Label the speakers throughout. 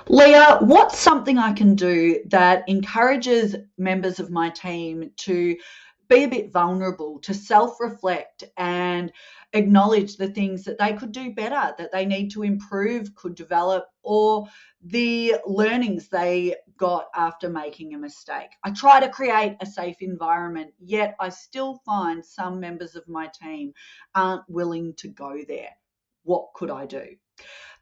Speaker 1: Leah, what's something I can do that encourages members of my team to be a bit vulnerable, to self reflect and acknowledge the things that they could do better, that they need to improve, could develop, or the learnings they got after making a mistake? I try to create a safe environment, yet I still find some members of my team aren't willing to go there. What could I do?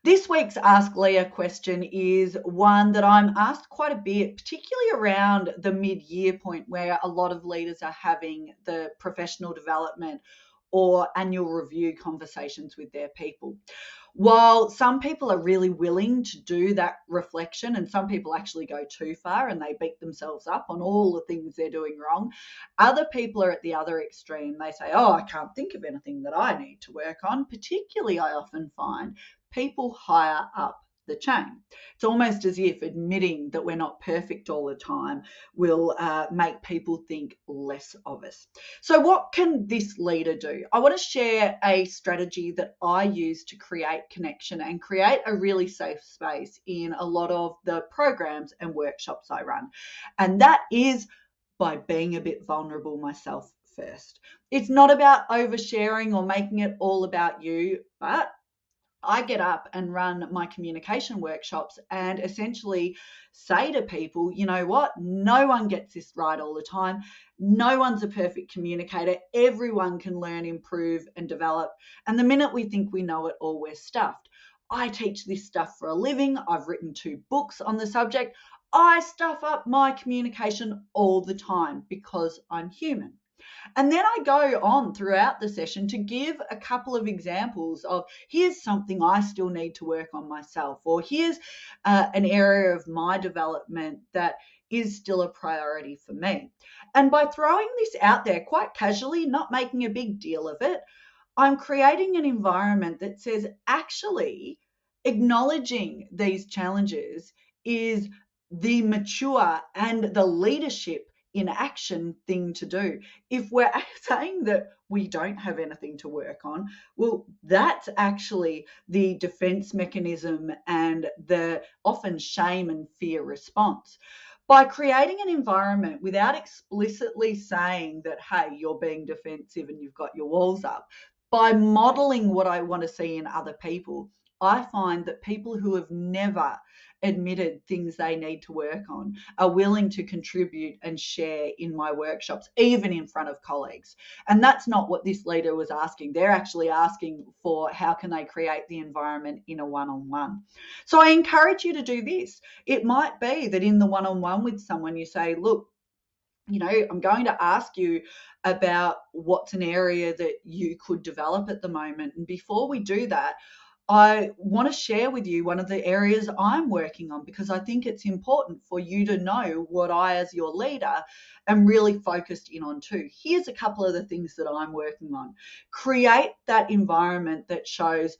Speaker 1: This week's Ask Leah question is one that I'm asked quite a bit, particularly around the mid-year point where a lot of leaders are having the professional development or annual review conversations with their people. While some people are really willing to do that reflection, and some people actually go too far and they beat themselves up on all the things they're doing wrong, other people are at the other extreme. They say, oh, I can't think of anything that I need to work on. Particularly, I often find people higher up the chain. It's almost as if admitting that we're not perfect all the time will make people think less of us. So what can this leader do? I want to share a strategy that I use to create connection and create a really safe space in a lot of the programs and workshops I run. And that is by being a bit vulnerable myself first. It's not about oversharing or making it all about you, but I get up and run my communication workshops and essentially say to people, you know what? No one gets this right all the time. No one's a perfect communicator. Everyone can learn, improve, and develop. And the minute we think we know it all, we're stuffed. I teach this stuff for a living. I've written 2 books on the subject. I stuff up my communication all the time because I'm human. And then I go on throughout the session to give a couple of examples of here's something I still need to work on myself, or here's an area of my development that is still a priority for me. And by throwing this out there quite casually, not making a big deal of it, I'm creating an environment that says actually acknowledging these challenges is the mature and the leadership in action thing to do. If we're saying that we don't have anything to work on, well, that's actually the defense mechanism and the often shame and fear response. By creating an environment without explicitly saying that, hey, you're being defensive and you've got your walls up, by modeling what I want to see in other people, I find that people who have never admitted things they need to work on are willing to contribute and share in my workshops, even in front of colleagues. And that's not what this leader was asking. They're actually asking for how can they create the environment in a one-on-one. So I encourage you to do this. It might be that in the one-on-one with someone you say, look, I'm going to ask you about what's an area that you could develop at the moment. And before we do that, I want to share with you one of the areas I'm working on because I think it's important for you to know what I, as your leader, am really focused in on too. Here's a couple of the things that I'm working on. Create that environment that shows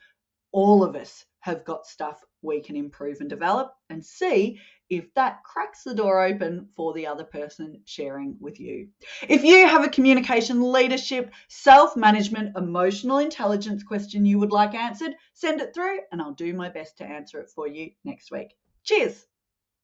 Speaker 1: all of us have got stuff we can improve and develop, and see if that cracks the door open for the other person sharing with you. If you have a communication, leadership, self-management, emotional intelligence question you would like answered, send it through and I'll do my best to answer it for you next week. Cheers.